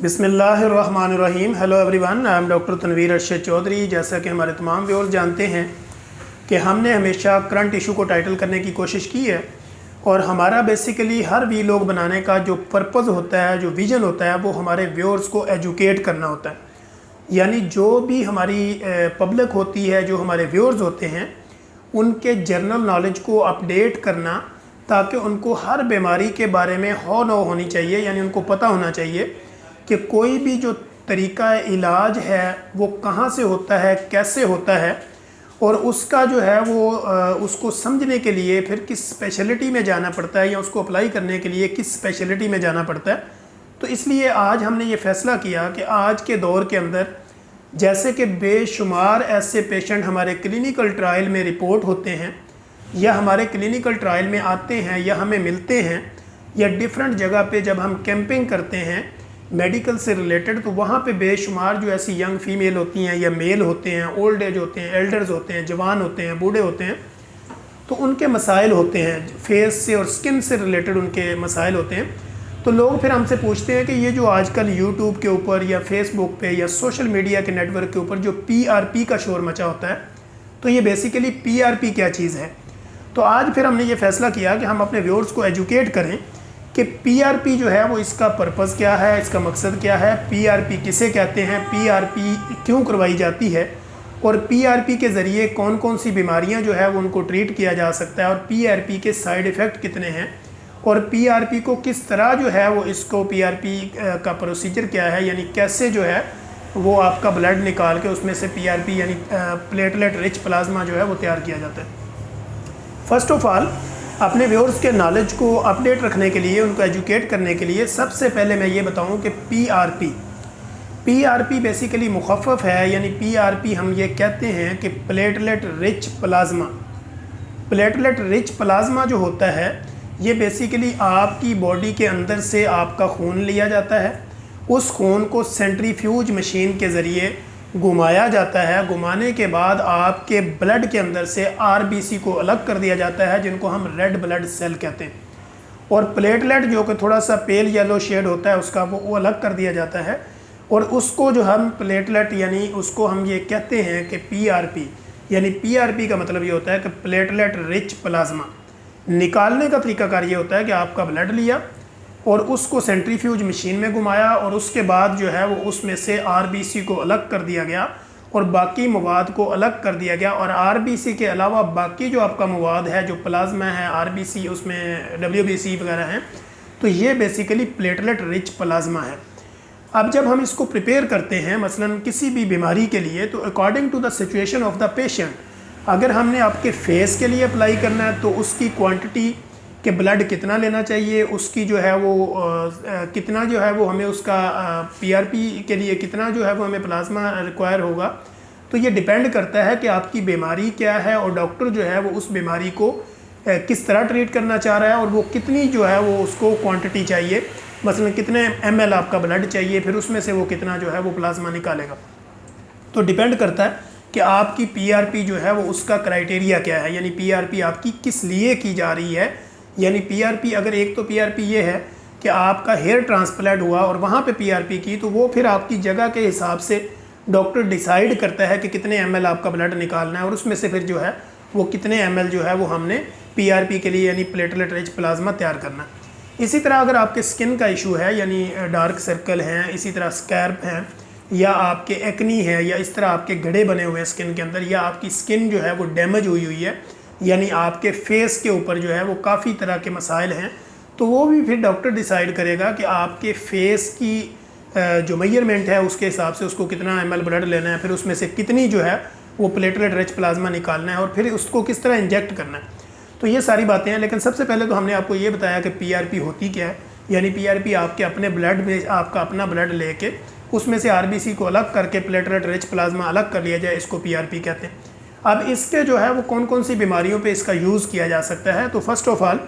बिस्मिल्लाहिर्रहमानिर्रहीम। Hello everyone, I am doctor Tanveer Arshad Chaudhary. जैसा कि हमारे तमाम व्यूअर्स जानते हैं कि हमने हमेशा करंट इशू को टाइटल करने की कोशिश की है और हमारा बेसिकली हर वीलॉग बनाने का जो पर्पज़ होता है, जो विज़न होता है, वो हमारे व्यूअर्स को एजुकेट करना होता है। यानी जो भी हमारी पब्लिक होती है, जो हमारे व्यूअर्स होते हैं, उनके जनरल नॉलेज को अपडेट करना, ताकि उनको हर बीमारी के बारे में होनी चाहिए। यानी उनको पता होना चाहिए कि कोई भी जो तरीका इलाज है वो कहाँ से होता है, कैसे होता है, और उसका जो है वो उसको समझने के लिए फिर किस स्पेशलिटी में जाना पड़ता है या उसको अप्लाई करने के लिए किस स्पेशलिटी में जाना पड़ता है। तो इसलिए आज हमने ये फ़ैसला किया कि आज के दौर के अंदर जैसे कि बेशुमार ऐसे पेशेंट हमारे क्लिनिकल ट्रायल में रिपोर्ट होते हैं या हमारे क्लिनिकल ट्रायल में आते हैं या हमें मिलते हैं या डिफरेंट जगह पे जब हम कैंपिंग करते हैं मेडिकल से रिलेटेड, तो वहाँ पे बेशुमार जो ऐसी यंग फीमेल होती हैं या मेल होते हैं, ओल्ड एज होते हैं, एल्डर्स होते हैं, जवान होते हैं, बूढ़े होते हैं, तो उनके मसाइल होते हैं, फेस से और स्किन से रिलेटेड उनके मसाइल होते हैं। तो लोग फिर हमसे पूछते हैं कि ये जो आजकल यूट्यूब के ऊपर या फेसबुक पे या सोशल मीडिया के नेटवर्क के ऊपर जो PRP का शोर मचा होता है, तो ये बेसिकली PRP क्या चीज़ है। तो आज फिर हमने ये फ़ैसला किया कि हम अपने व्यूअर्स को एजुकेट करें कि PRP जो है वो इसका पर्पज़ क्या है, इसका मकसद क्या है, PRP किसे कहते हैं, PRP क्यों करवाई जाती है, और PRP के ज़रिए कौन कौन सी बीमारियां जो है वो उनको ट्रीट किया जा सकता है, और PRP के साइड इफ़ेक्ट कितने हैं, और PRP को किस तरह जो है वो इसको PRP का प्रोसीजर क्या है, यानी कैसे जो है वो आपका ब्लड निकाल के उसमें से PRP यानी प्लेटलेट रिच प्लाज्मा जो है वो तैयार किया जाता है। फ़र्स्ट ऑफ़ ऑल अपने व्यूअर्स के नॉलेज को अपडेट रखने के लिए, उनको एजुकेट करने के लिए सबसे पहले मैं ये बताऊं कि PRP बेसिकली मुखफ़फ़ है। यानी PRP हम ये कहते हैं कि platelet rich plasma. Platelet rich plasma जो होता है ये बेसिकली आपकी बॉडी के अंदर से आपका खून लिया जाता है, उस खून को सेंट्रीफ्यूज मशीन के ज़रिए घुमाया जाता है। घुमाने के बाद आपके ब्लड के अंदर से RBC को अलग कर दिया जाता है, जिनको हम रेड ब्लड सेल कहते हैं, और प्लेटलेट जो कि थोड़ा सा पेल येलो शेड होता है उसका वो अलग कर दिया जाता है, और उसको जो हम प्लेटलेट यानी उसको हम ये कहते हैं कि PRP। यानी PRP का मतलब ये होता है कि प्लेटलेट रिच प्लाज्मा। निकालने का तरीकाकार ये होता है कि आपका ब्लड लिया और उसको सेंट्रीफ्यूज मशीन में घुमाया, और उसके बाद जो है वो उसमें से RBC को अलग कर दिया गया और बाकी मवाद को अलग कर दिया गया, और RBC के अलावा बाकी जो आपका मवाद है, जो प्लाज्मा है, RBC उसमें WBC वगैरह हैं, तो ये बेसिकली प्लेटलेट रिच प्लाज्मा है। अब जब हम इसको प्रिपेयर करते हैं मसलन किसी भी बीमारी के लिए, तो according to the situation of the patient, अगर हमने आपके फेस के लिए अप्लाई करना है तो उसकी क्वांटिटी कि ब्लड कितना लेना चाहिए, उसकी जो है वो कितना जो है वो हमें उसका PRP के लिए कितना जो है वो हमें प्लाज्मा रिक्वायर होगा, तो ये डिपेंड करता है कि आपकी बीमारी क्या है और डॉक्टर जो है वो उस बीमारी को किस तरह ट्रीट करना चाह रहा है, और वो कितनी जो है वो उसको क्वांटिटी चाहिए, मसलन कितने ml आपका ब्लड चाहिए, फिर उसमें से वो कितना जो है वो प्लाज्मा निकालेगा। तो डिपेंड करता है कि आपकी PRP जो है वो उसका क्राइटेरिया क्या है, यानी PRP आपकी किस लिए की जा रही है। यानी PRP अगर एक तो PRP ये है कि आपका हेयर ट्रांसप्लांट हुआ और वहाँ पे PRP की, तो वो फिर आपकी जगह के हिसाब से डॉक्टर डिसाइड करता है कि कितने ml आपका ब्लड निकालना है, और उसमें से फिर जो है वो कितने ml जो है वो हमने PRP के लिए यानी प्लेटलेट रिच प्लाज्मा तैयार करना है। इसी तरह अगर आपके स्किन का इशू है, यानी डार्क सर्कल हैं, इसी तरह स्कैर्प हैं, या आपके एक्नी है, या इस तरह आपके गड्ढे बने हुए हैं स्किन के अंदर, या आपकी स्किन जो है वो डैमेज हुई है, यानी आपके फेस के ऊपर जो है वो काफ़ी तरह के मसाइल हैं, तो वो भी फिर डॉक्टर डिसाइड करेगा कि आपके फेस की जो मेजरमेंट है उसके हिसाब से उसको कितना ml ब्लड लेना है, फिर उसमें से कितनी जो है वो प्लेटलेट रिच प्लाज्मा निकालना है, और फिर उसको किस तरह इंजेक्ट करना है। तो ये सारी बातें हैं, लेकिन सबसे पहले तो हमने आपको ये बताया कि PRP होती क्या है। यानी PRP आपके अपने ब्लड में आपका अपना ब्लड लेके उसमें से RBC को अलग करके प्लेटलेट रिच प्लाज्मा अलग कर लिया जाए, इसको PRP कहते हैं। अब इसके जो है वो कौन कौन सी बीमारियों पे इसका यूज़ किया जा सकता है। तो फर्स्ट ऑफ़ ऑल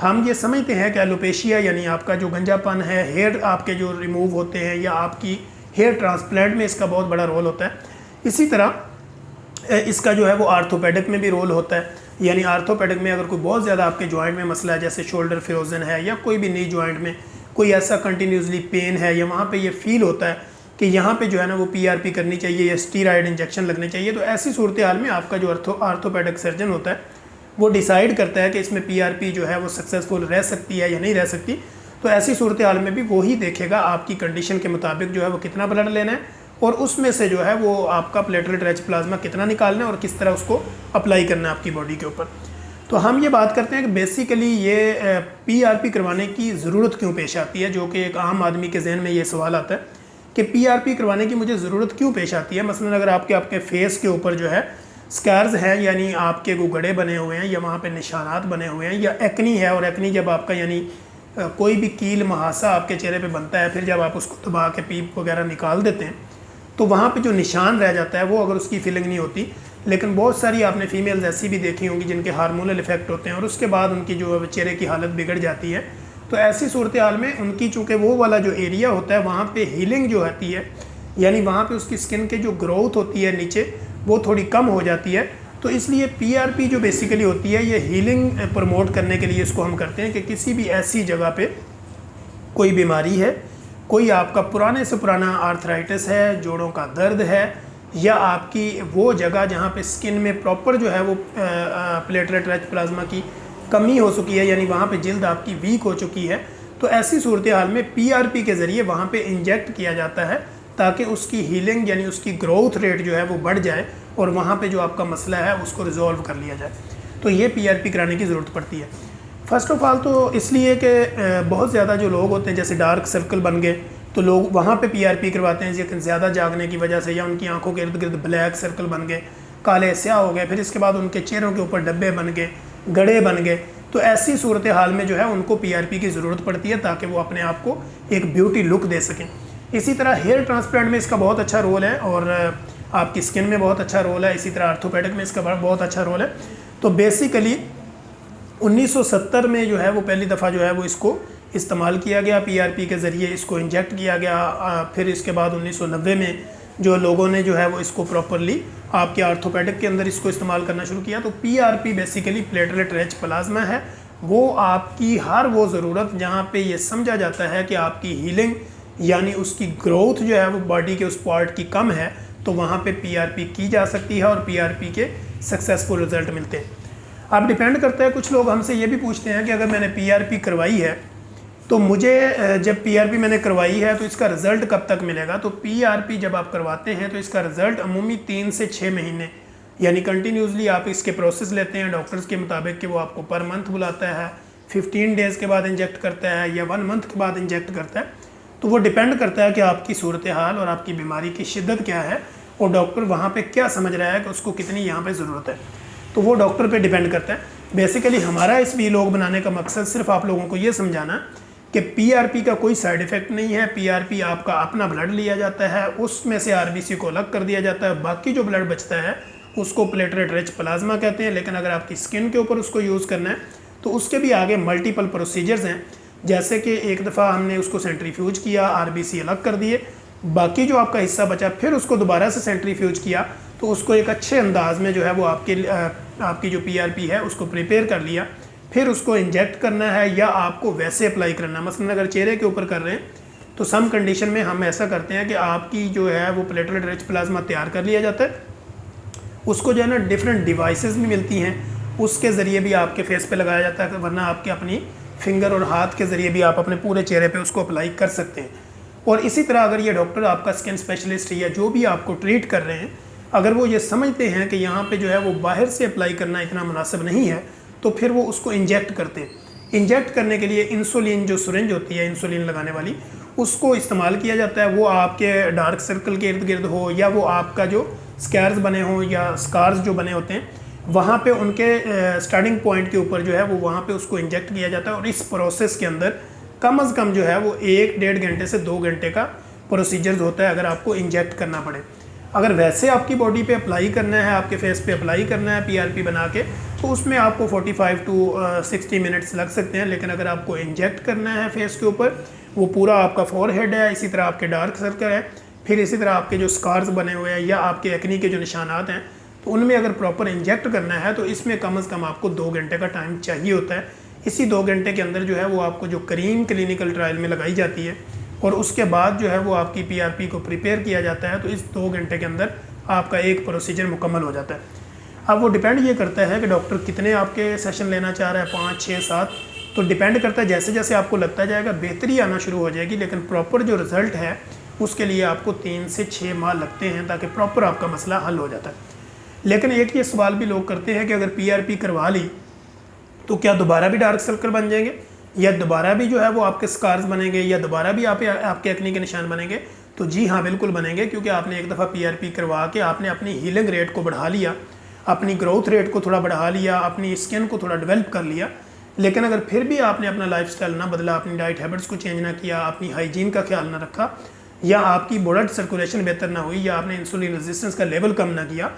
हम ये समझते हैं कि एलोपेशिया यानी आपका जो गंजापन है, हेयर आपके जो रिमूव होते हैं, या आपकी हेयर ट्रांसप्लांट में इसका बहुत बड़ा रोल होता है। इसी तरह इसका जो है वो आर्थोपेडिक में भी रोल होता है। यानी आर्थोपेडिक में अगर कोई बहुत ज़्यादा आपके जॉइंट में मसला है, जैसे शोल्डर फ्रोजन है या कोई भी नी जॉइंट में कोई ऐसा कंटिन्यूसली पेन है या वहाँ पे ये फील होता है कि यहाँ पे जो है ना वो पीआरपी करनी चाहिए या स्टीरॉयड इंजेक्शन लगने चाहिए, तो ऐसी सूरत हाल में आपका जो आर्थोपेडिक सर्जन होता है वो डिसाइड करता है कि इसमें पीआरपी जो है वो सक्सेसफुल रह सकती है या नहीं रह सकती। तो ऐसी सूरत हाल में भी वही देखेगा आपकी कंडीशन के मुताबिक जो है वो कितना ब्लड लेना है और उसमें से जो है वो आपका प्लेटलेट रिच प्लाज्मा कितना निकालना है और किस तरह उसको अप्लाई करना है आपकी बॉडी के ऊपर। तो हम ये बात करते हैं कि बेसिकली ये पीआरपी करवाने की ज़रूरत क्यों पेश आती है, जो कि एक आम आदमी के जहन में ये सवाल आता है कि पीआरपी करवाने की मुझे ज़रूरत क्यों पेश आती है। मसलन अगर आपके फेस के ऊपर जो है स्कैर्स हैं, यानी आपके गुगड़े बने हुए हैं या वहाँ पे निशानात बने हुए हैं, या एक्नी है, और एक्नी जब आपका यानी कोई भी कील मुहासा आपके चेहरे पे बनता है, फिर जब आप उसको दबा के पीप वगैरह निकाल देते हैं तो वहाँ पे जो निशान रह जाता है वो अगर उसकी फीलिंग नहीं होती। लेकिन बहुत सारी आपने फीमेल्स ऐसी भी देखी होंगी जिनके हार्मोनल इफेक्ट होते हैं और उसके बाद उनकी जो चेहरे की हालत बिगड़ जाती है। तो ऐसी सूरत हाल में उनकी चूँकि वो वाला जो एरिया होता है वहाँ पे हीलिंग जो होती है, यानी वहाँ पे उसकी स्किन के जो ग्रोथ होती है नीचे वो थोड़ी कम हो जाती है। तो इसलिए पीआरपी जो बेसिकली होती है ये हीलिंग प्रमोट करने के लिए इसको हम करते हैं कि किसी भी ऐसी जगह पे कोई बीमारी है, कोई आपका पुराने से पुराना आर्थराइटिस है, जोड़ों का दर्द है, या आपकी वो जगह जहाँ पे स्किन में प्रॉपर जो है वो प्लेटलेट रिच प्लाज्मा की कमी हो चुकी है, यानी वहाँ पे जिल्द आपकी वीक हो चुकी है, तो ऐसी सूरत हाल में पीआरपी के ज़रिए वहाँ पे इंजेक्ट किया जाता है ताकि उसकी हीलिंग यानी उसकी ग्रोथ रेट जो है वो बढ़ जाए और वहाँ पे जो आपका मसला है उसको रिजॉल्व कर लिया जाए। तो ये पीआरपी कराने की ज़रूरत पड़ती है। फ़र्स्ट ऑफ़ ऑल तो इसलिए कि बहुत ज़्यादा जो लोग होते हैं जैसे डार्क सर्कल बन गए तो लोग वहाँ पे पीआरपी करवाते हैं, लेकिन ज़्यादा जागने की वजह से, या उनकी आंखों के इर्द गिर्द ब्लैक सर्कल बन गए, काले स्याह हो गए, फिर इसके बाद उनके चेहरों के ऊपर डब्बे बन गए, गड़े बन गए। तो ऐसी सूरत हाल में जो है उनको पीआरपी की ज़रूरत पड़ती है ताकि वो अपने आप को एक ब्यूटी लुक दे सकें। इसी तरह हेयर ट्रांसप्लांट में इसका बहुत अच्छा रोल है और आपकी स्किन में बहुत अच्छा रोल है। इसी तरह आर्थोपेडिक में इसका बहुत अच्छा रोल है। तो बेसिकली 1970 में जो है वो पहली दफ़ा जो है वो इसको इस्तेमाल किया गया, पीआरपी के ज़रिए इसको इंजेक्ट किया गया। फिर इसके बाद 1990 में जो लोगों ने जो है वो इसको प्रॉपरली आपके आर्थोपेडिक के अंदर इसको इस्तेमाल करना शुरू किया। तो PRP basically platelet rich plasma है, वो आपकी हर वो ज़रूरत जहाँ पे ये समझा जाता है कि आपकी हीलिंग यानी उसकी ग्रोथ जो है वो बॉडी के उस पार्ट की कम है, तो वहाँ पे पीआरपी की जा सकती है और पीआरपी के सक्सेसफुल रिज़ल्ट मिलते हैं। अब डिपेंड करता है, कुछ लोग हमसे ये भी पूछते हैं कि अगर मैंने पीआरपी करवाई है तो मुझे जब पीआरपी मैंने करवाई है तो इसका रिज़ल्ट कब तक मिलेगा। तो पीआरपी जब आप करवाते हैं तो इसका रिज़ल्ट अमूमी 3 से 6 महीने यानी कंटिन्यूसली आप इसके प्रोसेस लेते हैं डॉक्टर्स के मुताबिक कि वो आपको पर मंथ बुलाता है, 15 डेज़ के बाद इंजेक्ट करता है या 1 मंथ के बाद इंजेक्ट करता है। तो वो डिपेंड करता है कि आपकी सूरत हाल और आपकी बीमारी की शिद्दत क्या है और डॉक्टर वहाँ पे क्या समझ रहा है कि उसको कितनी यहाँ पे ज़रूरत है, तो वो डॉक्टर पे डिपेंड करता है। बेसिकली हमारा इस वीलॉग बनाने का मकसद सिर्फ आप लोगों को ये समझाना कि पीआरपी का कोई साइड इफ़ेक्ट नहीं है। पीआरपी आपका अपना ब्लड लिया जाता है, उसमें से आरबीसी को अलग कर दिया जाता है, बाकी जो ब्लड बचता है उसको प्लेटलेट रिच प्लाज्मा कहते हैं। लेकिन अगर आपकी स्किन के ऊपर उसको यूज़ करना है तो उसके भी आगे मल्टीपल प्रोसीजर्स हैं, जैसे कि एक दफ़ा हमने उसको सेंट्रीफ्यूज किया, आरबीसी अलग कर दिए, बाकी जो आपका हिस्सा बचा फिर उसको दोबारा से सेंट्रीफ्यूज किया, तो उसको एक अच्छे अंदाज में जो है वो आपकी जो पीआरपी है उसको प्रिपेयर कर लिया, फिर उसको इंजेक्ट करना है या आपको वैसे अप्लाई करना है। मसलन अगर चेहरे के ऊपर कर रहे हैं तो सम कंडीशन में हम ऐसा करते हैं कि आपकी जो है वो प्लेटलेट रिच प्लाज्मा तैयार कर लिया जाता है, उसको जो है ना डिफरेंट डिवाइसेस भी मिलती हैं, उसके ज़रिए भी आपके फेस पे लगाया जाता है, वरना आपके अपनी फिंगर और हाथ के ज़रिए भी आप अपने पूरे चेहरे पे उसको अप्लाई कर सकते हैं। और इसी तरह अगर ये डॉक्टर आपका स्किन स्पेशलिस्ट या जो भी आपको ट्रीट कर रहे हैं, अगर वो ये समझते हैं कि यहाँ पे जो है वो बाहर से अप्लाई करना इतना मुनासिब नहीं है, तो फिर वो उसको इंजेक्ट करते हैं। इंजेक्ट करने के लिए इंसुलिन जो सिरिंज होती है इंसुलिन लगाने वाली, उसको इस्तेमाल किया जाता है। वो आपके डार्क सर्कल के इर्द गिर्द हो या वो आपका जो स्कैर्स बने हों या स्कार्स जो बने होते हैं वहाँ पे उनके स्टार्टिंग पॉइंट के ऊपर जो है वो वहाँ पे उसको इंजेक्ट किया जाता है। और इस प्रोसेस के अंदर कम अज़ कम जो है वो 1-1.5 घंटे से 2 घंटे का प्रोसीजर्स होता है अगर आपको इंजेक्ट करना पड़े। अगर वैसे आपकी बॉडी पे अप्लाई करना है, आपके फेस पे अप्लाई करना है पीआरपी बना के, तो उसमें आपको 45 to 60 मिनट्स लग सकते हैं। लेकिन अगर आपको इंजेक्ट करना है फेस के ऊपर, वो पूरा आपका फॉरहेड है, इसी तरह आपके डार्क सर्कल है, फिर इसी तरह आपके जो स्कार्स बने हुए हैं या आपके एक्नी के जो निशानात हैं, तो उनमें अगर प्रॉपर इंजेक्ट करना है तो इसमें कम से कम आपको 2 घंटे का टाइम चाहिए होता है। इसी 2 घंटे के अंदर जो है वो आपको जो करीम क्लिनिकल ट्रायल में लगाई जाती है और उसके बाद जो है वो आपकी PRP को प्रिपेयर किया जाता है। तो इस 2 घंटे के अंदर आपका एक प्रोसीजर मुकम्मल हो जाता है। अब वो डिपेंड ये करता है कि डॉक्टर कितने आपके सेशन लेना चाह रहा है, 5, 6, 7, तो डिपेंड करता है। जैसे जैसे आपको लगता जाएगा बेहतरी आना शुरू हो जाएगी, लेकिन प्रॉपर जो रिज़ल्ट है उसके लिए आपको 3 से 6 माह लगते हैं ताकि प्रॉपर आपका मसला हल हो जाता है। लेकिन एक ये सवाल भी लोग करते हैं कि अगर PRP करवा ली तो क्या दोबारा भी डार्क सर्कल बन जाएंगे, या दोबारा भी जो है वो आपके स्कार्स बनेंगे, या दोबारा भी आपके एक्ने के निशान बनेंगे? तो जी हाँ, बिल्कुल बनेंगे, क्योंकि आपने एक दफ़ा PRP करवा के आपने अपनी हीलिंग रेट को बढ़ा लिया, अपनी ग्रोथ रेट को थोड़ा बढ़ा लिया, अपनी स्किन को थोड़ा डेवलप कर लिया। लेकिन अगर फिर भी आपने अपना लाइफस्टाइल ना बदला, अपनी डाइट हैबिट्स को चेंज ना किया, अपनी हाइजीन का ख्याल ना रखा, या आपकी ब्लड सर्कुलेशन बेहतर ना हुई, या आपने इंसुलिन रेजिस्टेंस का लेवल कम ना किया,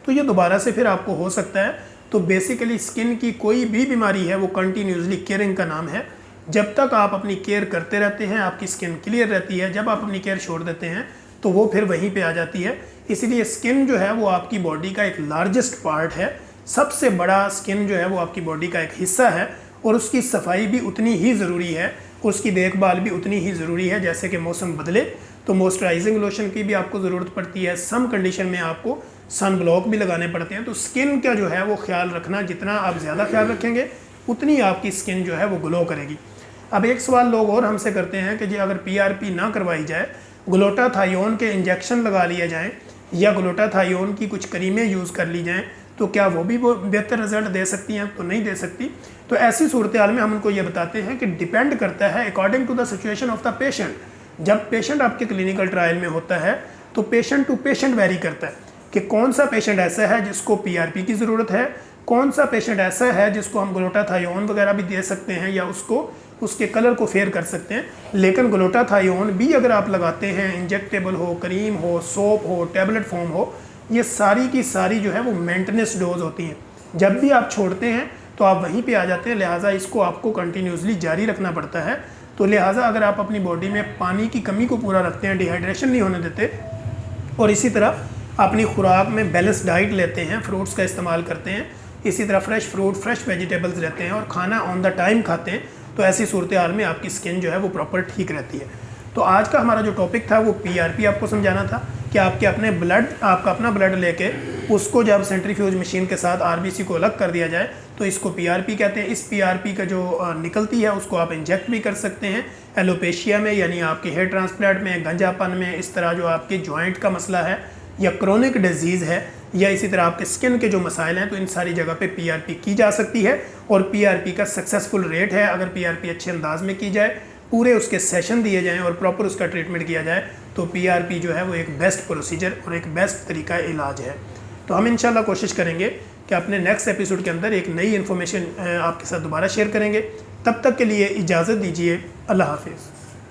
तो ये दोबारा से फिर आपको हो सकता है। तो बेसिकली स्किन की कोई भी बीमारी है वो कंटिन्यूसली केयरिंग का नाम है। जब तक आप अपनी केयर करते रहते हैं आपकी स्किन क्लियर रहती है। जब आप अपनी केयर छोड़ देते हैं तो वो फिर वहीं पे आ जाती है। इसलिए स्किन जो है वो आपकी बॉडी का एक लार्जेस्ट पार्ट है, सबसे बड़ा स्किन जो है वो आपकी बॉडी का एक हिस्सा है, और उसकी सफाई भी उतनी ही ज़रूरी है, उसकी देखभाल भी उतनी ही ज़रूरी है। जैसे कि मौसम बदले तो मॉइस्चराइजिंग लोशन की भी आपको ज़रूरत पड़ती है, सम कंडीशन में आपको सन ब्लॉक भी लगाने पड़ते हैं। तो स्किन का जो है वो ख्याल रखना, जितना आप ज़्यादा ख्याल रखेंगे उतनी आपकी स्किन जो है वो ग्लो करेगी। अब एक सवाल लोग और हमसे करते हैं कि जी अगर PRP ना करवाई जाए, ग्लूटाथायोन के इंजेक्शन लगा लिए जाएँ या ग्लूटाथायोन की कुछ क्रीमें यूज़ कर ली जाएँ, तो क्या वो भी वो बेहतर रिजल्ट दे सकती हैं? तो नहीं दे सकती। तो ऐसी सूरत हाल में हम उनको ये बताते हैं कि डिपेंड करता है according to the situation of the patient. जब पेशेंट आपके क्लिनिकल ट्रायल में होता है तो पेशेंट टू पेशेंट वेरी करता है कि कौन सा पेशेंट ऐसा है जिसको PRP की ज़रूरत है, कौन सा पेशेंट ऐसा है जिसको हम ग्लूटाथायोन वगैरह भी दे सकते हैं या उसको उसके कलर को फेयर कर सकते हैं। लेकिन ग्लूटाथायोन भी अगर आप लगाते हैं, इंजेक्टेबल हो, क्रीम हो, सोप हो, टैबलेट फॉर्म हो, ये सारी की सारी जो है वो मेंटेनेंस डोज होती हैं। जब भी आप छोड़ते हैं तो आप वहीं पे आ जाते हैं, लिहाजा इसको आपको कंटिन्यूसली जारी रखना पड़ता है। तो लिहाजा अगर आप अपनी बॉडी में पानी की कमी को पूरा रखते हैं, डिहाइड्रेशन नहीं होने देते, और इसी तरह अपनी खुराक में बैलेंस डाइट लेते हैं, फ्रूट्स का इस्तेमाल करते हैं, इसी तरह फ्रेश फ्रूट, फ्रेश वेजिटेबल्स रहते हैं और खाना ऑन द टाइम खाते हैं, तो ऐसी सूरत हाल में आपकी स्किन जो है वो प्रॉपर ठीक रहती है। तो आज का हमारा जो टॉपिक था वो PRP आपको समझाना था कि आपका अपना ब्लड लेके उसको जब सेंट्रीफ्यूज मशीन के साथ RBC को अलग कर दिया जाए तो इसको PRP कहते हैं। इस PRP का जो निकलती है उसको आप इंजेक्ट भी कर सकते हैं एलोपेशिया में, यानी आपके हेयर ट्रांसप्लांट में, गंजापन में, इस तरह जो आपके जॉइंट का मसला है या क्रोनिक डिजीज़ है, या इसी तरह आपके स्किन के जो मसाइल हैं, तो इन सारी जगह पे PRP की जा सकती है। और PRP का सक्सेसफुल रेट है, अगर PRP अच्छे अंदाज में की जाए, पूरे उसके सेशन दिए जाएं और प्रॉपर उसका ट्रीटमेंट किया जाए, तो PRP जो है वो एक बेस्ट प्रोसीजर और एक बेस्ट तरीका इलाज है। तो हम इंशाल्लाह कोशिश करेंगे कि अपने नेक्स्ट एपिसोड के अंदर एक नई इन्फॉर्मेशन आपके साथ दोबारा शेयर करेंगे। तब तक के लिए इजाज़त दीजिए। अल्लाह हाफिज़।